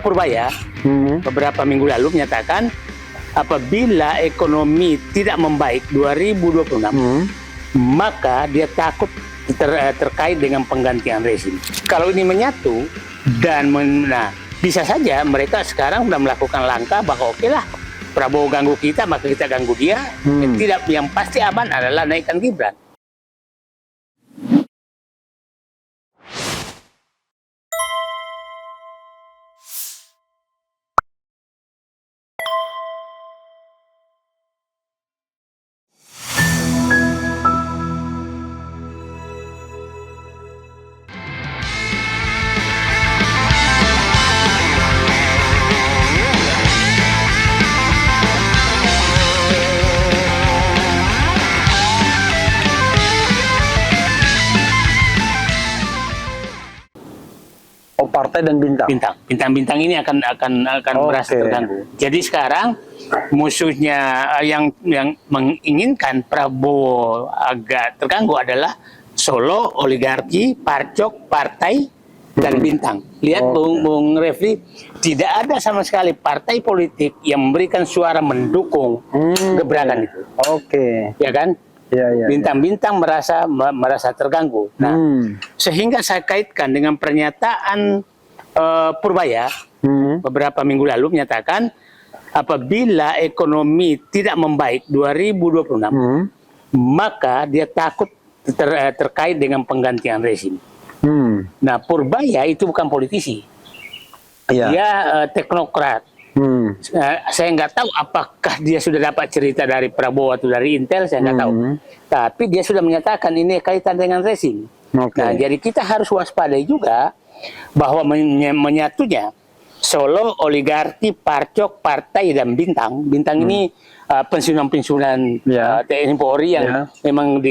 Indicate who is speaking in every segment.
Speaker 1: Purbaya beberapa minggu lalu menyatakan apabila ekonomi tidak membaik 2026, maka dia takut terkait dengan penggantian rezim. Kalau ini menyatu dan bisa saja mereka sekarang sudah melakukan langkah bahwa oke lah, Prabowo ganggu kita maka kita ganggu dia. Tidak, yang pasti aman adalah naikkan Gibran.
Speaker 2: Partai dan
Speaker 1: Bintang ini akan merasa terganggu. Jadi sekarang musuhnya yang menginginkan Prabowo agak terganggu adalah Solo, oligarki, Parcok, partai dan Bintang. Lihat Bung Refli, tidak ada sama sekali partai politik yang memberikan suara mendukung gebrakan itu. Ya kan? Bintang-bintang merasa terganggu. Nah, sehingga saya kaitkan dengan pernyataan Purbaya beberapa minggu lalu menyatakan apabila ekonomi tidak membaik 2026, maka dia takut terkait dengan penggantian rezim. Nah, Purbaya itu bukan politisi, dia teknokrat. Saya nggak tahu apakah dia sudah dapat cerita dari Prabowo atau dari Intel, saya nggak tahu. Tapi dia sudah menyatakan ini kaitan dengan rezim. Nah, jadi kita harus waspadai juga bahwa menyatunya Solo, oligarki, Parcok, partai dan Bintang. Bintang ini pensiunan TNI Polri yang memang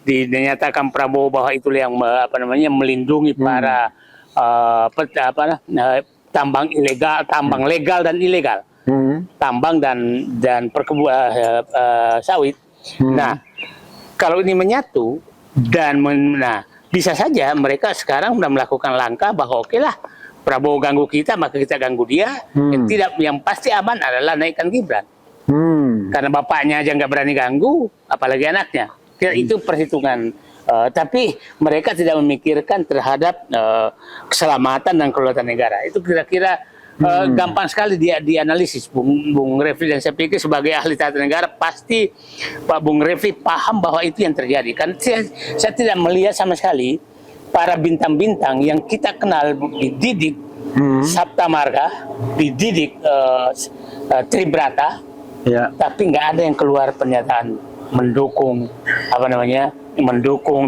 Speaker 1: dinyatakan Prabowo bahwa itu yang melindungi para tambang ilegal, tambang legal dan ilegal, tambang dan perkebunan sawit. Nah, kalau ini menyatu dan bisa saja mereka sekarang sudah melakukan langkah bahwa oke lah, Prabowo ganggu kita maka kita ganggu dia. Tidak, yang pasti aman adalah naikkan Gibran. Karena bapaknya aja nggak berani ganggu, apalagi anaknya. Itu perhitungan. Tapi mereka tidak memikirkan terhadap keselamatan dan kedaulatan negara. Itu kira-kira gampang sekali dianalisis, Bung Refli, dan saya pikir sebagai ahli tata negara pasti Pak Bung Refli paham bahwa itu yang terjadi. Kan saya tidak melihat sama sekali para bintang-bintang yang kita kenal dididik Sabta Marga, dididik Tribrata, tapi nggak ada yang keluar pernyataan mendukung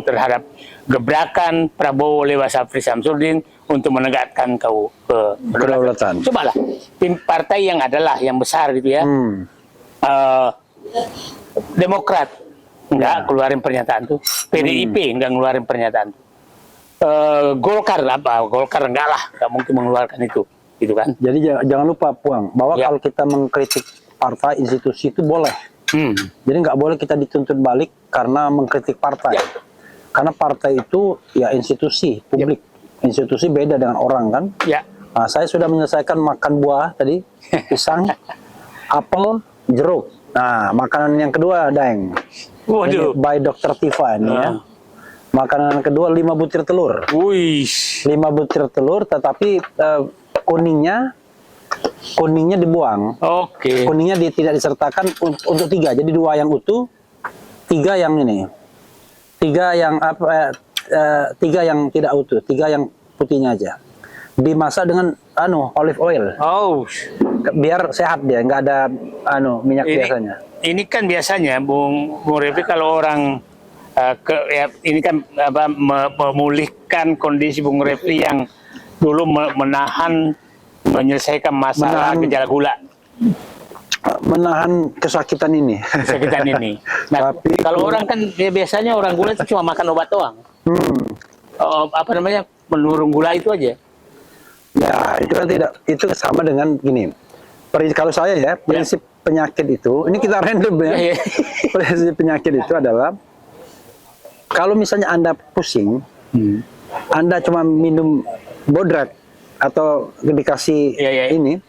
Speaker 1: terhadap gebrakan Prabowo lewat Syafri Samsudin untuk menegakkan kedaulatan. Cobalah partai yang besar gitu ya, Demokrat nggak keluarin pernyataan tuh, PDIP nggak ngeluarin pernyataan tuh, Golkar nggak mungkin mengeluarkan itu, gitu kan.
Speaker 2: Jadi jangan lupa Puang, bahwa kalau kita mengkritik partai institusi itu boleh. Jadi nggak boleh kita dituntut balik karena mengkritik partai. Karena partai itu ya institusi publik. Institusi beda dengan orang kan. Nah, saya sudah menyelesaikan makan buah tadi, pisang, apel, jeruk. Nah, makanan yang kedua, Daeng. Waduh. By Dr. Tifa ini ya. Makanan kedua 5 butir telur. 5 butir telur, tetapi kuningnya dibuang. Kuningnya tidak disertakan untuk 3. Jadi 2 yang utuh, 3 yang ini. 3 yang 3 yang tidak utuh, 3 yang putihnya aja. Dimasak dengan olive oil. Biar sehat dia, nggak ada minyak biasanya.
Speaker 1: Ini kan biasanya Bung Refli kalau orang ini kan memulihkan kondisi Bung Refli yang dulu menyelesaikan masalah gejala gula,
Speaker 2: menahan kesakitan ini.
Speaker 1: Nah, tapi kalau orang kan biasanya orang gula itu cuma makan obat doang. Menurun gula itu aja.
Speaker 2: Ya, itu kan tidak, itu sama dengan gini. Kalau saya ya, prinsip penyakit itu, ini kita random ya. Prinsip penyakit itu adalah kalau misalnya Anda pusing, Anda cuma minum bodrat atau dikasih ini,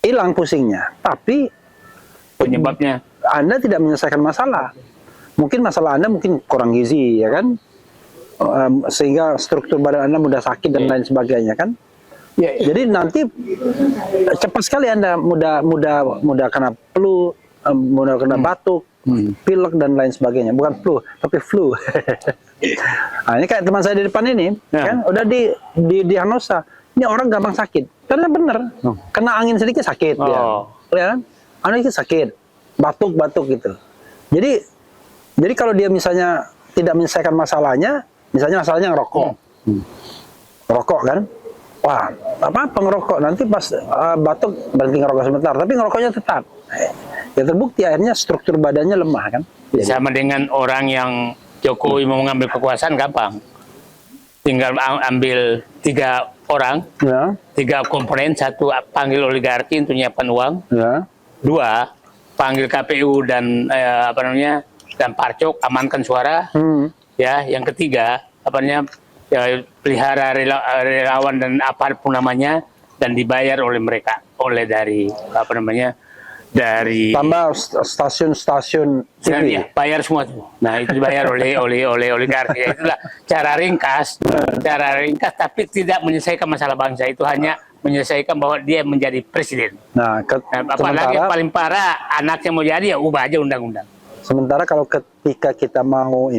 Speaker 2: hilang pusingnya. Tapi
Speaker 1: penyebabnya
Speaker 2: Anda tidak menyelesaikan masalah. Mungkin masalah Anda mungkin kurang gizi, ya kan? Sehingga struktur badan Anda mudah sakit dan lain sebagainya, kan? Jadi nanti cepat sekali Anda mudah kena flu, mudah kena batuk, pilek dan lain sebagainya. Bukan flu, tapi flu. Nah, ini kayak teman saya di depan ini, kan udah di diagnosa. Ini orang gampang sakit. Karena benar, kena angin sedikit sakit dia. Ya kan? Angin sedikit sakit, batuk-batuk gitu. Jadi kalau dia misalnya tidak menyelesaikan masalahnya, misalnya masalahnya ngerokok. Rokok kan? Wah, apa ngerokok, nanti pas batuk berhenti ngerokok sebentar, tapi ngerokoknya tetap. Ya terbukti akhirnya struktur badannya lemah, kan?
Speaker 1: Sama dengan orang yang Jokowi mau mengambil kekuasaan gampang. Tinggal ambil 3 orang, 3 komponen, 1 panggil oligarki untuk nyiapkan uang, 2 panggil KPU dan dan Parcok amankan suara, ya. Yang ketiga pelihara relawan dan apapun namanya dan dibayar oleh mereka, dari dari
Speaker 2: tambah stasiun TV.
Speaker 1: Ya, bayar semua tuh. Nah, itu dibayar oleh oligarki. Ya, itulah cara ringkas, tapi tidak menyelesaikan masalah bangsa. Itu hanya menyelesaikan bahwa dia menjadi presiden.
Speaker 2: Nah,
Speaker 1: apalagi yang paling parah anaknya mau jadi, ya ubah aja undang-undang.
Speaker 2: Sementara kalau ketika kita mau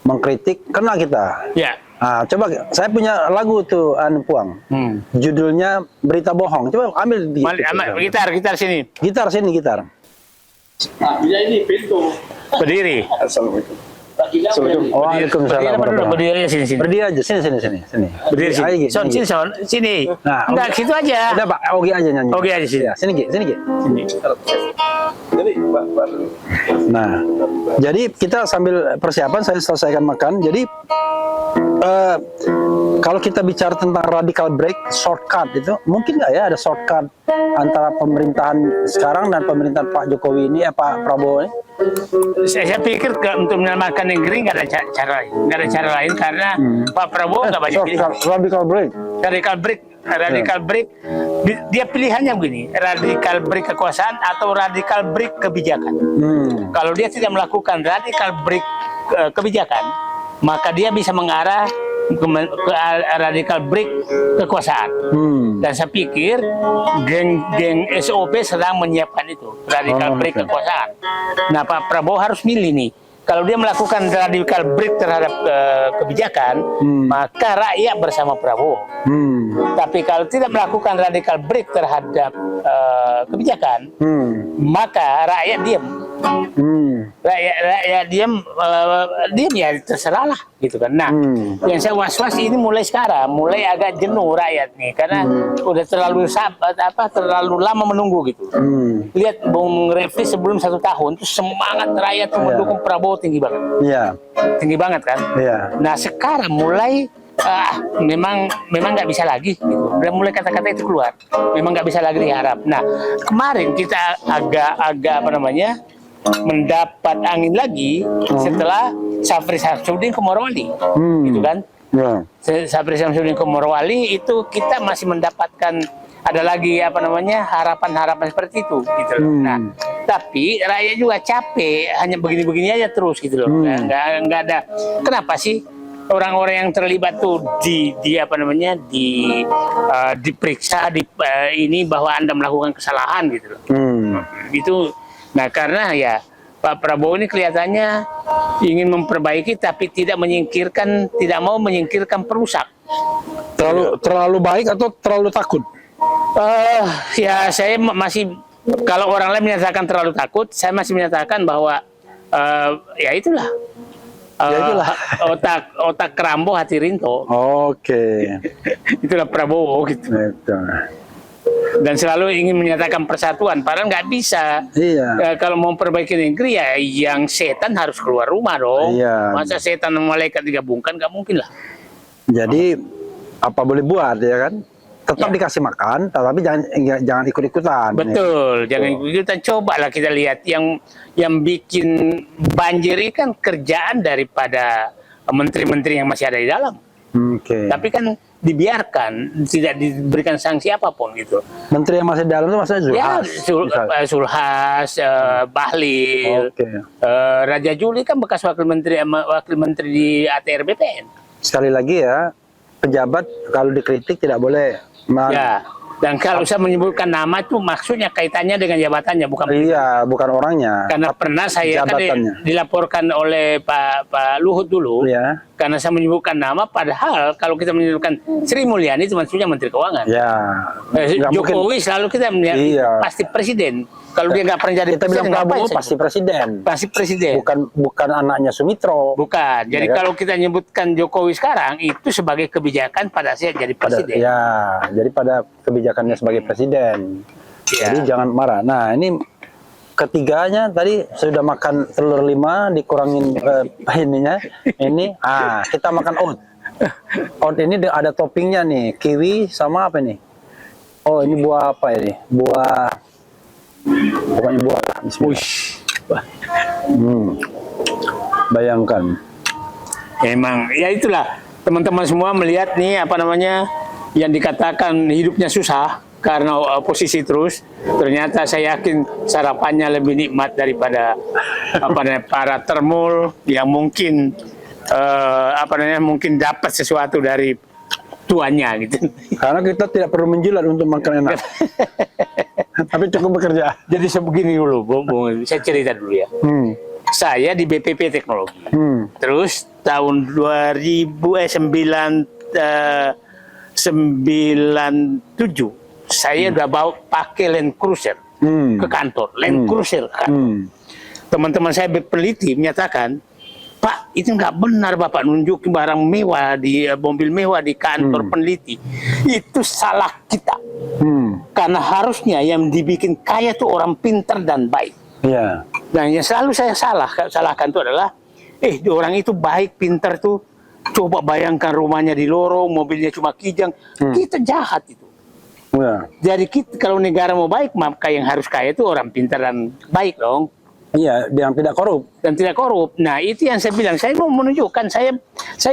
Speaker 2: mengkritik, kena kita.
Speaker 1: Ya.
Speaker 2: Nah, coba saya punya lagu tuh Puang. Judulnya Berita Bohong. Coba ambil
Speaker 1: gitar sini.
Speaker 2: Gitar sini, gitar.
Speaker 3: Dia ini pintu.
Speaker 1: Berdiri.
Speaker 3: Assalamualaikum.
Speaker 2: Waalaikumsalam.
Speaker 1: Berdiri sini.
Speaker 2: Berdiri aja sini.
Speaker 1: Berdiri sini. Sini.
Speaker 2: Nah,
Speaker 1: enggak situ aja.
Speaker 2: Udah Pak, Ogi aja nyanyi.
Speaker 1: Ogi aja sini.
Speaker 2: Ya, sini Gi.
Speaker 3: Jadi Pak.
Speaker 2: Nah, jadi kita sambil persiapan saya selesaikan makan. Jadi kalau kita bicara tentang radical break, shortcut itu mungkin nggak ya ada shortcut antara pemerintahan sekarang dan pemerintahan Pak Jokowi ini, Pak Prabowo ini?
Speaker 1: Saya pikir untuk menyelamatkan negeri nggak ada cara lain karena Pak Prabowo nggak banyak pilihan. Radical break, dia pilihannya begini, radical break kekuasaan atau radical break kebijakan. Kalau dia tidak melakukan radical break kebijakan, maka dia bisa mengarah ke radical break kekuasaan. Dan saya pikir geng SOP sedang menyiapkan itu, radical break kekuasaan. Nah, Pak Prabowo harus milih nih. Kalau dia melakukan radical break terhadap kebijakan, maka rakyat bersama Prabowo. Tapi kalau tidak melakukan radical break terhadap kebijakan, maka rakyat diam. Rakyat diam ya terserah lah gitu kan. Nah, yang saya was-was ini mulai sekarang, mulai agak jenuh rakyat nih karena udah terlalu lama menunggu gitu. Lihat Bung Refli sebelum 1 tahun itu semangat rakyat mendukung Prabowo tinggi banget. Tinggi banget kan. Nah, sekarang mulai memang nggak bisa lagi gitu. Dan mulai kata-kata itu keluar. Memang nggak bisa lagi diharap. Nah, kemarin kita agak mendapat angin lagi setelah Syafri Samsudin ke Morowali, gitu kan? Syafri Samsudin ke Morowali itu kita masih mendapatkan ada lagi harapan-harapan seperti itu, gitu loh. Nah, tapi rakyat juga capek hanya begini-begini aja terus, gitu loh. Nggak ada. Kenapa sih orang-orang yang terlibat tuh diperiksa ini bahwa Anda melakukan kesalahan, gitu loh. Itu. Nah, karena ya Pak Prabowo ini kelihatannya ingin memperbaiki tapi tidak mau menyingkirkan perusak.
Speaker 2: Terlalu baik atau terlalu takut?
Speaker 1: Ya saya masih, kalau orang lain menyatakan terlalu takut, saya masih menyatakan bahwa ya itulah. Otak kerambo hati rinto. Itulah Prabowo gitu. Dan selalu ingin menyatakan persatuan, padahal nggak bisa. Kalau mau memperbaiki negeri ya yang setan harus keluar rumah dong. Masa setan dan malaikat digabungkan, nggak mungkin lah.
Speaker 2: Jadi apa boleh buat ya kan? Tetap dikasih makan, tapi jangan ikut-ikutan.
Speaker 1: Betul, jangan ikut-ikutan. Cobalah kita lihat yang bikin banjir ini kan kerjaan daripada menteri-menteri yang masih ada di dalam.
Speaker 2: Oke.
Speaker 1: Tapi kan dibiarkan, tidak diberikan sanksi apapun gitu.
Speaker 2: Menteri yang masih dalam itu maksudnya
Speaker 1: Ya,
Speaker 2: Zulhas.
Speaker 1: Zulhas, Bahlil,
Speaker 2: Oke.
Speaker 1: Raja Juli kan bekas wakil menteri di ATR BPN.
Speaker 2: Sekali lagi ya, pejabat kalau dikritik tidak boleh.
Speaker 1: Ya. Dan kalau saya menyebutkan nama itu maksudnya kaitannya dengan jabatannya, bukan
Speaker 2: Iya, bukan orangnya.
Speaker 1: karena pernah saya kan
Speaker 2: jabatannya.
Speaker 1: dilaporkan oleh Pak Luhut dulu,
Speaker 2: Ya.
Speaker 1: karena saya menyebutkan nama, padahal kalau kita menyebutkan Sri Mulyani itu maksudnya Menteri Keuangan.
Speaker 2: Ya. Nggak mungkin.
Speaker 1: Jokowi selalu kita melihat
Speaker 2: Iya.
Speaker 1: pasti presiden. Kalau dia nggak pernah jadi
Speaker 2: Kita bilang
Speaker 1: presiden,
Speaker 2: Prabowo
Speaker 1: ngapain saya
Speaker 2: pasti
Speaker 1: sebut?
Speaker 2: presiden.
Speaker 1: Pasti presiden.
Speaker 2: Bukan anaknya Sumitro.
Speaker 1: Bukan. Jadi
Speaker 2: Ya kan?
Speaker 1: kalau kita menyebutkan Jokowi sekarang itu sebagai kebijakan pada saat jadi presiden.
Speaker 2: Ya, jadi pada kebijakannya sebagai presiden.
Speaker 1: Ya.
Speaker 2: Jadi jangan marah. Nah, ini ketiganya tadi sudah makan telur 5 dikurangin ininya. Ini, kita makan oat. Oat ini ada toppingnya nih, kiwi sama apa nih? Oh, ini buah apa ini? Pokoknya buah. Bismillah. Bayangkan.
Speaker 1: Emang ya itulah teman-teman semua melihat nih apa namanya yang dikatakan hidupnya susah karena oposisi terus, ternyata saya yakin sarapannya lebih nikmat daripada apa namanya para termul yang mungkin mungkin dapat sesuatu dari tuannya gitu.
Speaker 2: Karena kita tidak perlu menjilat untuk makan enak. Tapi cukup bekerja.
Speaker 1: Jadi sebegini dulu, saya cerita dulu ya. Saya di BPP Teknologi. Terus tahun 97 saya udah bawa pakai Land Cruiser ke kantor. Land Cruiser ke kantor. Teman-teman saya peneliti menyatakan, Pak, itu nggak benar Bapak nunjukin barang mewah di mobil mewah di kantor peneliti. Itu salah kita. Karena harusnya yang dibikin kaya itu orang pintar dan baik.
Speaker 2: Iya.
Speaker 1: Dan yang selalu saya salahkan itu adalah, orang itu baik, pintar tuh. Coba bayangkan rumahnya di lorong, mobilnya cuma kijang. Kita jahat itu.
Speaker 2: Ya.
Speaker 1: Jadi kalau negara mau baik, maka yang harus kaya itu orang pintar dan baik dong.
Speaker 2: Iya, yang tidak korup.
Speaker 1: Dan tidak korup. Nah, itu yang saya bilang. Saya mau menunjukkan, saya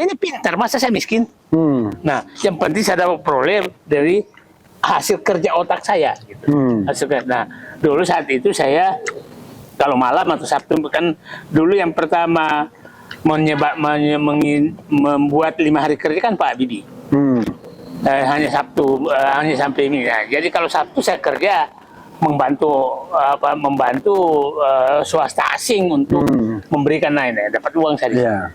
Speaker 1: ini pintar, masa saya miskin? Nah, yang penting saya dapat peroleh dari hasil kerja otak saya. Gitu. Nah, dulu saat itu saya, kalau malam atau Sabtu, kan dulu yang pertama membuat 5 hari kerja kan Pak Bibi. Hanya Sabtu, hanya sampai ini. Nah, jadi kalau Sabtu saya kerja membantu swasta asing untuk memberikan lain, dapat uang saya.
Speaker 2: Iya.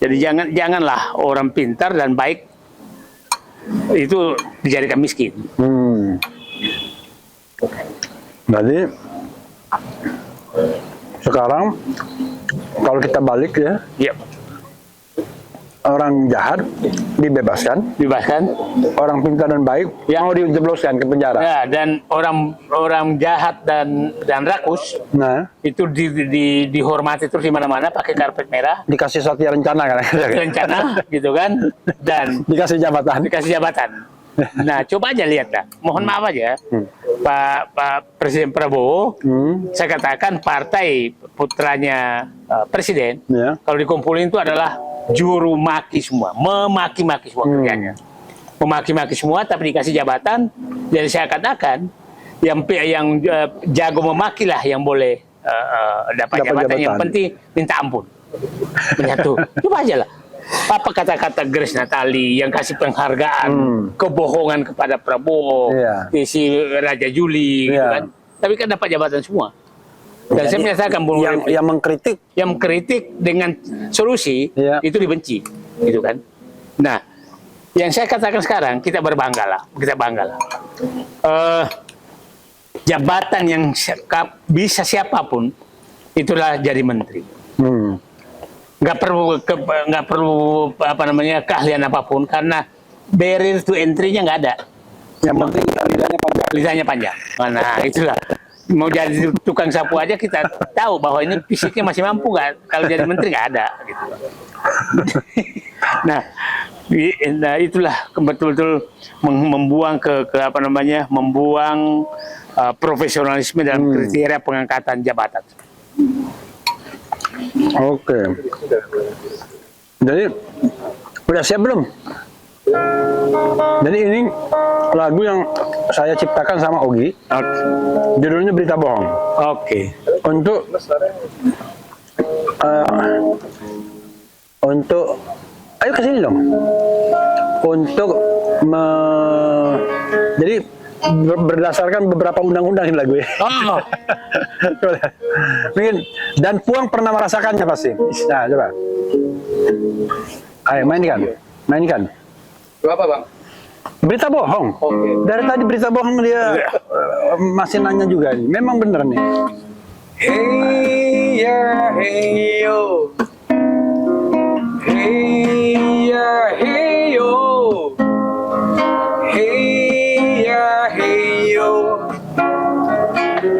Speaker 1: Jadi janganlah orang pintar dan baik itu dijadikan miskin.
Speaker 2: Jadi sekarang kalau kita balik ya,
Speaker 1: Iya.
Speaker 2: orang jahat dibebaskan, orang pintar dan baik
Speaker 1: Ya.
Speaker 2: mau dijebloskan ke penjara.
Speaker 1: Ya, dan orang jahat dan rakus
Speaker 2: Nah,
Speaker 1: itu dihormati terus di mana-mana pakai karpet merah,
Speaker 2: dikasih satya rencana kan?
Speaker 1: rencana gitu kan, dan
Speaker 2: Dikasih jabatan.
Speaker 1: dikasih jabatan. Nah, coba aja lihat dah. Mohon maaf aja, Pak Presiden Prabowo, saya katakan partai putranya Presiden,
Speaker 2: Ya.
Speaker 1: kalau dikumpulin itu adalah juru maki semua, memaki-maki semua kerjanya. Memaki-maki semua, tapi dikasih jabatan. Jadi saya katakan, yang jago memaki lah yang boleh dapat jabatan. Yang penting minta ampun. Menyatu. Coba aja lah. Apa kata-kata Grace Natali yang kasih penghargaan, kebohongan kepada Prabowo,
Speaker 2: Iya.
Speaker 1: si Raja Juli, gitu
Speaker 2: Iya.
Speaker 1: kan. Tapi kan dapat jabatan semua. Dan saya menyatakan
Speaker 2: yang mengkritik
Speaker 1: yang mengkritik dengan solusi
Speaker 2: Iya.
Speaker 1: itu dibenci, gitu kan. Nah, yang saya katakan sekarang kita banggalah. Jabatan yang bisa siapapun itulah jadi menteri. Nggak perlu keahlian apapun karena barrier to entry-nya nggak ada.
Speaker 2: yang penting
Speaker 1: Lidahnya panjang. Nah, itulah. Mau jadi tukang sapu aja kita tahu bahwa ini fisiknya masih mampu nggak. Kalau jadi menteri nggak ada. Gitu. Nah, itulah betul-betul membuang membuang profesionalisme dalam kriteria pengangkatan jabatan.
Speaker 2: Oke. Jadi Udah siap belum? Jadi ini lagu yang saya ciptakan sama Ogi.
Speaker 1: Oke.
Speaker 2: Judulnya Berita Bohong.
Speaker 1: Oke.
Speaker 2: Untuk ayo ke sini dong. Untuk jadi berdasarkan beberapa undang-undang ini lagu ya.
Speaker 1: Oh.
Speaker 2: Mungkin dan Puang pernah merasakannya pasti. Nah, coba. Ayo mainkan.
Speaker 3: Berapa bang?
Speaker 2: Berita bohong.
Speaker 3: Oke.
Speaker 2: Dari tadi berita bohong dia masih nanya juga nih. Memang bener nih.
Speaker 3: Hey ya hey yo. Hey ya hey yo. Hey ya hey yo.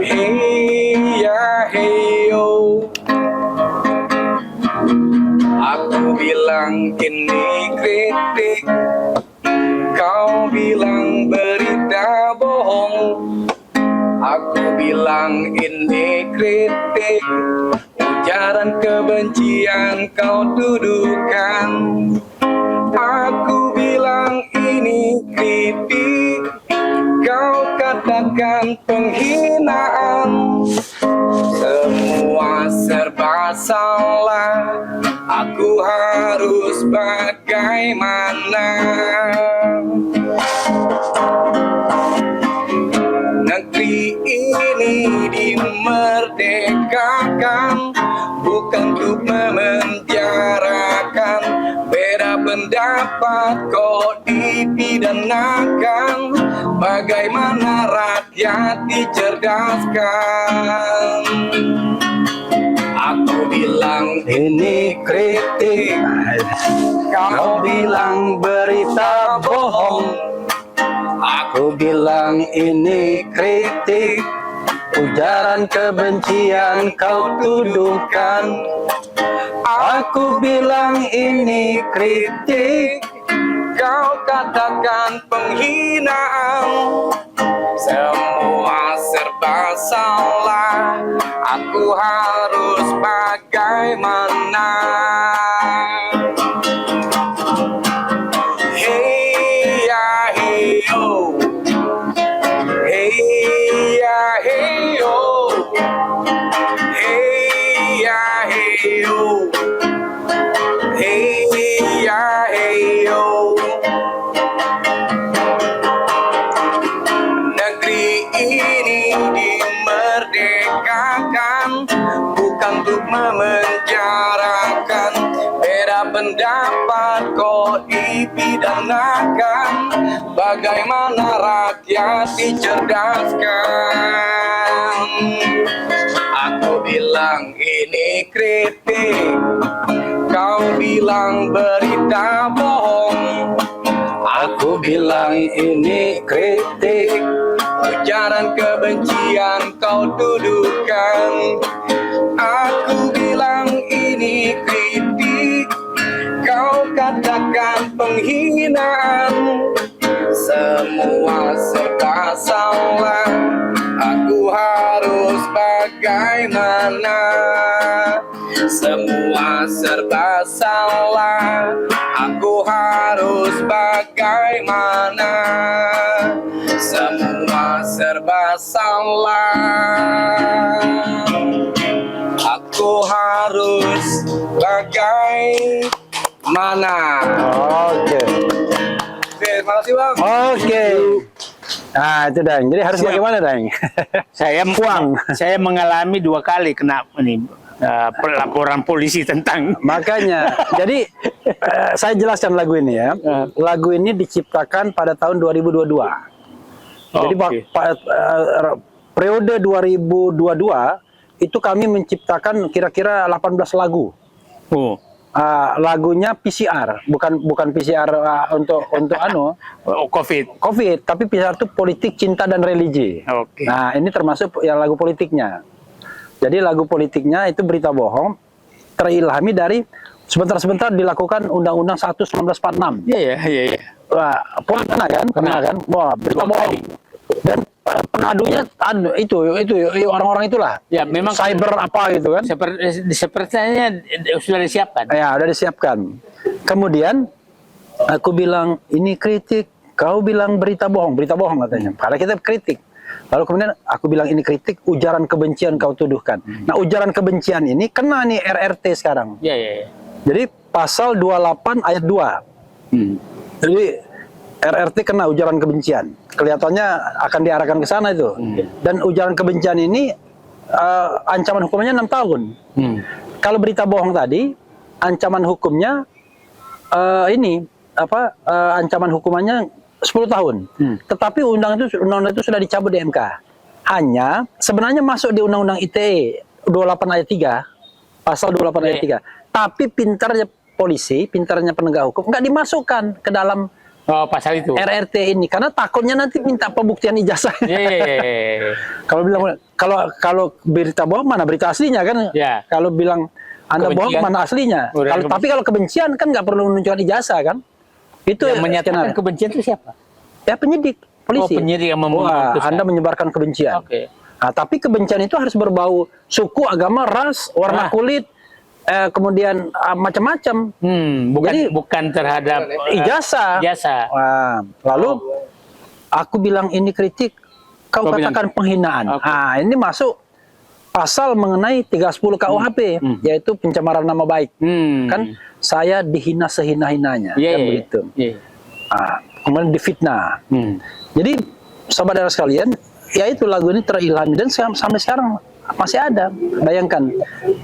Speaker 3: Hey ya hey yo. Aku bilang ini kritik, kau bilang berita bohong. Aku bilang ini kritik, ujaran kebencian kau tuduhkan. Aku bilang ini kritik, kau katakan penghinaan. Semua serba salah, aku harus bagaimana? Negeri ini dimerdekakan, bukan untuk memenjarakan. Beda pendapat kok dipidanakan. Bagaimana rakyat dicerdaskan? Aku bilang ini kritik, kau bilang berita bohong. Aku bilang ini kritik, ujaran kebencian kau tuduhkan. Aku bilang ini kritik, kau katakan penghinaan. Semua serba salah, aku harus bagaimana? Hey ya hey yo. Hey ya hey yo. Hey ya hey yo. Hey ya hey yo. Negeri ini dimerdekakan, bukan untuk memenjarakan. Beda pendapat kok dipidanakan. Bagaimana rakyat dicerdaskan? Aku bilang ini kritik, kau bilang berita bohong. Aku bilang ini kritik, ujaran kebencian kau tuduhkan. Aku bilang ini kritik, kau katakan penghinaan. Semua serba salah, aku harus bagaimana? Semua serba salah, aku harus bagaimana? Semua serba salah, aku harus bagaimana?
Speaker 2: Oke.
Speaker 3: Terima kasih bang.
Speaker 2: Oke. Nah itu Dang. Jadi harus
Speaker 1: Siap.
Speaker 2: bagaimana Dang?
Speaker 1: Saya mengalami 2 kali kena ini laporan polisi tentang
Speaker 2: Makanya, jadi saya jelaskan lagu ini ya. Lagu ini diciptakan pada tahun 2022. Jadi
Speaker 1: Oke.
Speaker 2: periode 2022 itu kami menciptakan kira-kira 18 lagu.
Speaker 1: Oh.
Speaker 2: Lagunya PCR, bukan PCR untuk COVID, tapi PCR itu politik, cinta dan religi.
Speaker 1: Oke.
Speaker 2: Nah, ini termasuk yang lagu politiknya. Jadi lagu politiknya itu berita bohong, terilhami dari sebentar-sebentar dilakukan Undang-Undang 1 1946.
Speaker 1: Iya.
Speaker 2: Wah, pernah kan? Wah, berita bohong. Dan penadunya itu orang-orang itulah.
Speaker 1: Ya, memang
Speaker 2: cyber apa gitu kan?
Speaker 1: sepertinya sudah disiapkan.
Speaker 2: Ya, udah disiapkan. Kemudian Aku bilang ini kritik, kau bilang berita bohong katanya. Karena kita kritik. Lalu kemudian aku bilang ini kritik, ujaran kebencian kau tuduhkan. Nah, ujaran kebencian ini kena nih RRT sekarang.
Speaker 1: Ya, ya, ya.
Speaker 2: Jadi pasal 28 ayat 2. Jadi RRT kena ujaran kebencian. Kelihatannya akan diarahkan ke sana itu. Dan ujaran kebencian ini ancaman hukumannya 6 tahun. Kalau berita bohong tadi, ancaman hukumnya ancaman hukumannya 10 tahun. Tetapi undang-undang itu sudah dicabut di MK. Hanya sebenarnya masuk di Undang-Undang ITE 28 ayat 3, pasal 28 ayat 3. Tapi pintarnya polisi, pintarnya penegak hukum nggak dimasukkan ke dalam
Speaker 1: pasal itu.
Speaker 2: RRT ini karena takutnya nanti minta pembuktian ijazah. Kalau bilang kalau berita bohong mana berita aslinya kan?
Speaker 1: Ya.
Speaker 2: Kalau bilang Anda bohong
Speaker 1: Kebencian.
Speaker 2: mana aslinya? Tapi kalau kebencian kan nggak perlu menunjukkan ijazah kan? Itu
Speaker 1: Yang menyatakan kebencian itu siapa?
Speaker 2: ya penyidik polisi.
Speaker 1: Penyidik yang
Speaker 2: Wah,
Speaker 1: memutuskan.
Speaker 2: Anda menyebarkan kebencian.
Speaker 1: Oke.
Speaker 2: Nah, tapi kebencian itu harus berbau suku, agama, ras, warna kulit, kemudian macam-macam.
Speaker 1: Bukan terhadap
Speaker 2: Ijazah. Wah, lalu aku bilang ini kritik, kau katakan penghinaan. Nah, ini masuk pasal mengenai 310 KUHP, yaitu pencemaran nama baik. Kan saya dihina sehina-hinanya, kan begitu. Nah, kemudian difitnah. Jadi saudara sekalian, ya itu lagu ini terilhami dan sampai sekarang masih ada. Bayangkan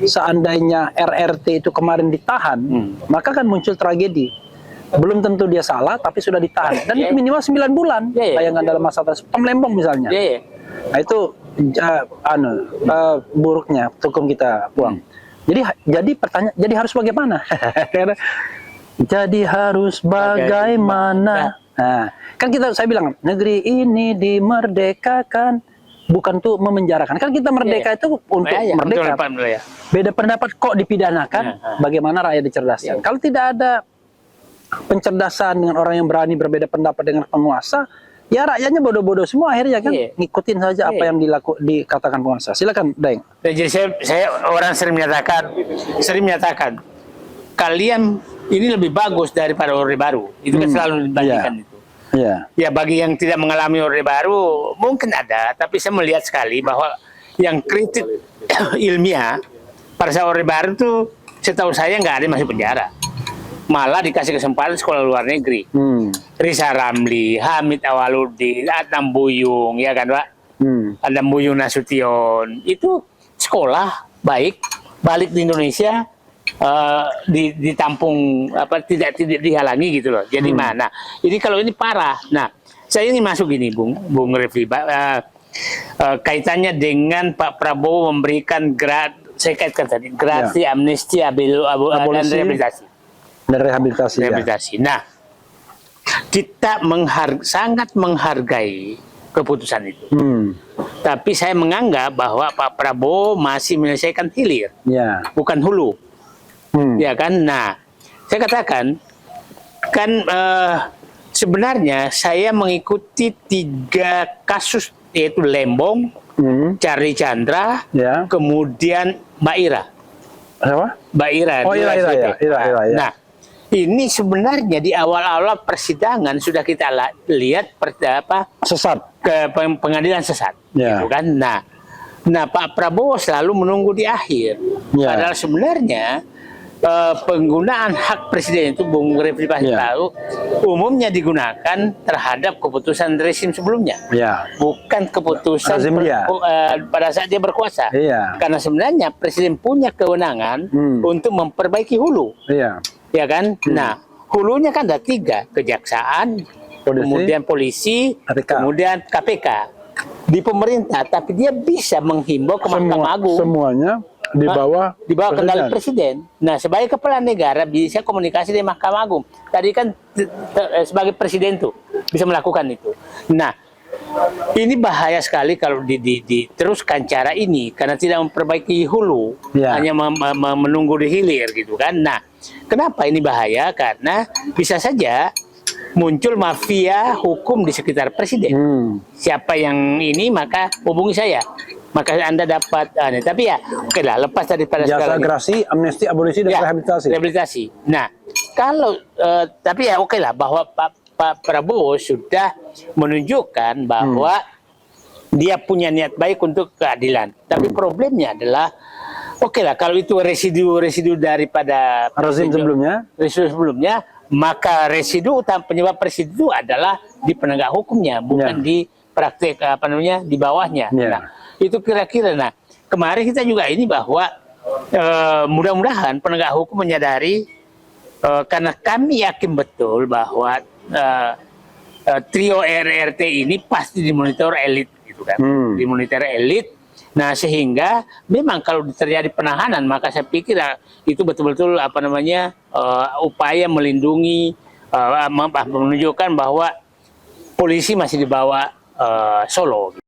Speaker 2: seandainya RRT itu kemarin ditahan, maka kan muncul tragedi. Belum tentu dia salah, tapi sudah ditahan dan itu minimal 9 bulan. Bayangkan dalam masa Pemlembong misalnya. Nah itu buruknya hukum kita, Buang. Jadi harus bagaimana? Jadi harus bagaimana? Nah, kan saya bilang negeri ini dimerdekakan bukan tuh memenjarakan. Kan kita merdeka itu untuk merdeka. Beda pendapat kok dipidanakan? Bagaimana rakyat dicerdaskan? Kalau tidak ada pencerdasan dengan orang yang berani berbeda pendapat dengan penguasa, ya rakyatnya bodoh-bodoh semua akhirnya kan ngikutin saja apa yang dikatakan penguasa. Silakan, Daeng.
Speaker 1: Jadi saya orang sering menyatakan kalian ini lebih bagus daripada Orde Baru. Itu kan selalu dibandingkan itu. Ya bagi yang tidak mengalami Orde Baru mungkin ada, tapi saya melihat sekali bahwa yang kritik ilmiah pada saat Orde Baru itu setahu saya nggak ada yang masuk penjara. Malah dikasih kesempatan sekolah luar negeri. Risa Ramli, Hamid Awaludin, Adam Buyung, ya kan Pak? Adam Buyung Nasution, itu sekolah baik, balik di Indonesia ditampung tidak dihalangi gitu loh. Jadi mana? Ini kalau ini parah. Nah, saya ini masuk gini, Bung Refli, kaitannya dengan Pak Prabowo memberikan saya kaitkan tadi grasi, amnesti, dan rehabilitasi.
Speaker 2: Dan rehabilitasi.
Speaker 1: Nah, kita sangat menghargai keputusan itu. Tapi saya menganggap bahwa Pak Prabowo masih menyelesaikan hilir, bukan hulu. Ya kan? Nah, saya katakan kan sebenarnya saya mengikuti 3 kasus, yaitu Lembong, Charlie Chandra, kemudian Mbak Ira.
Speaker 2: Apa?
Speaker 1: Mbak Ira.
Speaker 2: Ira.
Speaker 1: Nah, ini sebenarnya di awal-awal persidangan sudah kita lihat
Speaker 2: sesat
Speaker 1: ke pengadilan sesat, gitu kan? Nah, Pak Prabowo selalu menunggu di akhir. Padahal sebenarnya penggunaan hak presiden itu, Bung Refli pasti tahu, umumnya digunakan terhadap keputusan rezim sebelumnya, bukan keputusan pada saat dia berkuasa. Karena sebenarnya presiden punya kewenangan untuk memperbaiki hulu. Ya kan? Nah, hulunya kan ada 3, kejaksaan, kemudian polisi, kemudian KPK. Di pemerintah, tapi dia bisa menghimbau ke Mahkamah Agung.
Speaker 2: Semuanya di bawah
Speaker 1: kendali presiden. Nah, sebagai kepala negara bisa komunikasi dengan Mahkamah Agung. Tadi kan sebagai presiden tuh bisa melakukan itu. Nah, ini bahaya sekali kalau diteruskan cara ini karena tidak memperbaiki hulu, hanya menunggu di hilir gitu kan. Nah, kenapa ini bahaya? Karena bisa saja muncul mafia hukum di sekitar presiden. Siapa yang ini maka hubungi saya. maka Anda dapat tapi ya oke lah, lepas daripada
Speaker 2: Jasa
Speaker 1: segala
Speaker 2: gerasi, amnesti, abolisi, dan rehabilitasi.
Speaker 1: rehabilitasi. Nah, kalau tapi ya oke lah bahwa Pak Prabowo sudah menunjukkan bahwa dia punya niat baik untuk keadilan. Tapi problemnya adalah oke lah kalau itu residu daripada
Speaker 2: Rezim sebelumnya,
Speaker 1: maka residu utama penyebab residu adalah di penegak hukumnya, bukan di praktek di bawahnya. Nah, itu kira-kira. Nah, kemarin kita juga ini bahwa mudah-mudahan penegak hukum menyadari karena kami yakin betul bahwa trio RRT ini pasti dimonitor elit gitu kan, dimonitor elit. Nah, sehingga memang kalau terjadi penahanan, maka saya pikir itu betul-betul upaya melindungi, menunjukkan bahwa polisi masih di bawah Solo.